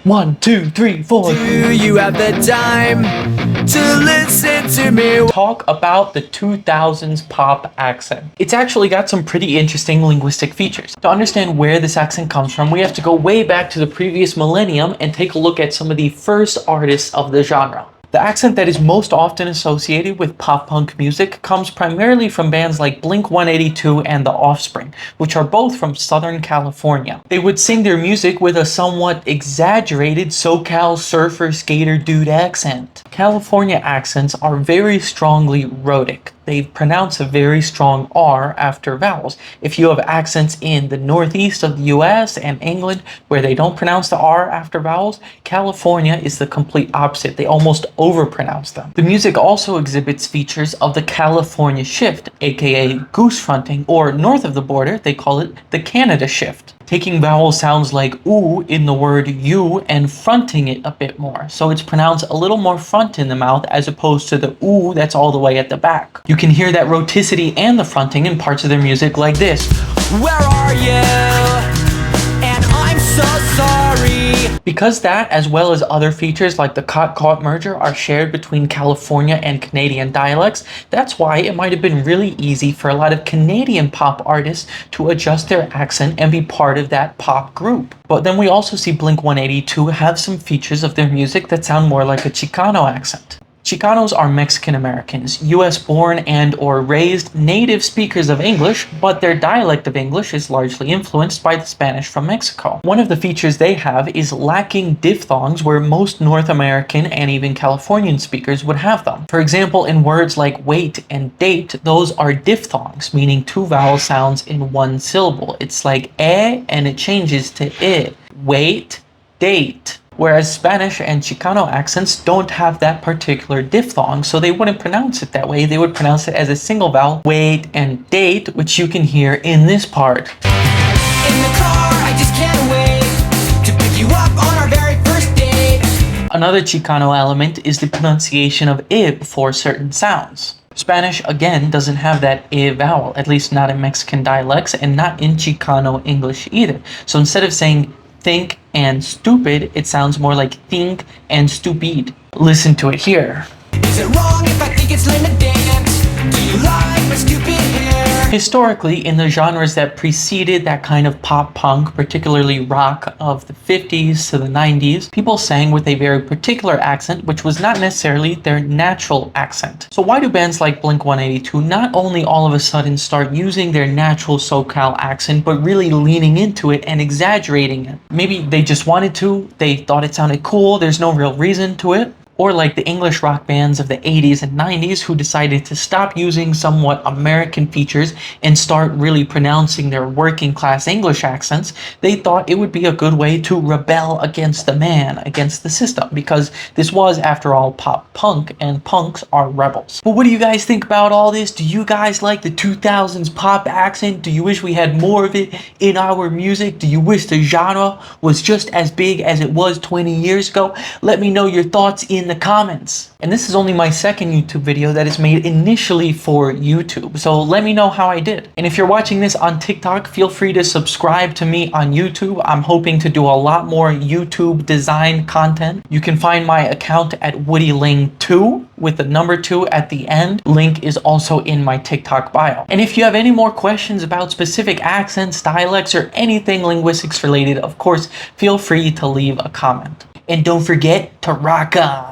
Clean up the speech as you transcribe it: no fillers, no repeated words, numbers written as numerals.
1, 2, 3, 4. Do you have the time to listen to me? Talk about the 2000s pop accent. It's actually got some pretty interesting linguistic features. To understand where this accent comes from, we have to go way back to the previous millennium and take a look at some of the first artists of the genre. The accent that is most often associated with pop-punk music comes primarily from bands like Blink-182 and The Offspring, which are both from Southern California. They would sing their music with a somewhat exaggerated SoCal surfer skater dude accent. California accents are very strongly rhotic. They pronounce a very strong R after vowels. If you have accents in the northeast of the US and England where they don't pronounce the R after vowels, California is the complete opposite. They almost overpronounce them. The music also exhibits features of the California shift, aka goose fronting, or north of the border, they call it the Canada shift. Taking vowel sounds like ooh in the word you and fronting it a bit more. So it's pronounced a little more front in the mouth as opposed to the ooh that's all the way at the back. You can hear that rhoticity and the fronting in parts of their music like this. Where are you? And I'm so sorry. Because that, as well as other features like the caught merger, are shared between California and Canadian dialects, that's why it might have been really easy for a lot of Canadian pop artists to adjust their accent and be part of that pop group. But then we also see Blink-182 have some features of their music that sound more like a Chicano accent. Chicanos are Mexican Americans, US born and or raised native speakers of English, but their dialect of English is largely influenced by the Spanish from Mexico. One of the features they have is lacking diphthongs where most North American and even Californian speakers would have them. For example, in words like wait and date, those are diphthongs, meaning two vowel sounds in one syllable. It's like and it changes to I. Wait, date. Whereas Spanish and Chicano accents don't have that particular diphthong, so they wouldn't pronounce it that way. They would pronounce it as a single vowel, wait and date, which you can hear in this part. In the car, I just can't wait to pick you up on our very first date. Another Chicano element is the pronunciation of I before certain sounds. Spanish, again, doesn't have that I vowel, at least not in Mexican dialects and not in Chicano English either. So instead of saying think and stupid, it sounds more like think and stupid. Listen to it here. Is it wrong if I think it's lame to dance? Do you like my stupid hair? Historically, in the genres that preceded that kind of pop punk, particularly rock of the 50s to the 90s, people sang with a very particular accent, which was not necessarily their natural accent. So why do bands like Blink-182 not only all of a sudden start using their natural SoCal accent, but really leaning into it and exaggerating it? Maybe they just wanted to, they thought it sounded cool, there's no real reason to it. Or like the English rock bands of the 80s and 90s who decided to stop using somewhat American features and start really pronouncing their working class English accents, they thought it would be a good way to rebel against the man, against the system, because this was, after all, pop punk, and punks are rebels. But what do you guys think about all this? Do you guys like the 2000s pop accent? Do you wish we had more of it in our music? Do you wish the genre was just as big as it was 20 years ago? Let me know your thoughts in the comments. And this is only my second YouTube video that is made initially for YouTube, so let me know how I did. And if you're watching this on TikTok, feel free to subscribe to me on YouTube. I'm hoping to do a lot more YouTube design content. You can find my account at WoodyLing2 with the number 2 at the end. Link is also in my TikTok bio. And if you have any more questions about specific accents, dialects, or anything linguistics related, of course, feel free to leave a comment. And don't forget to rock on!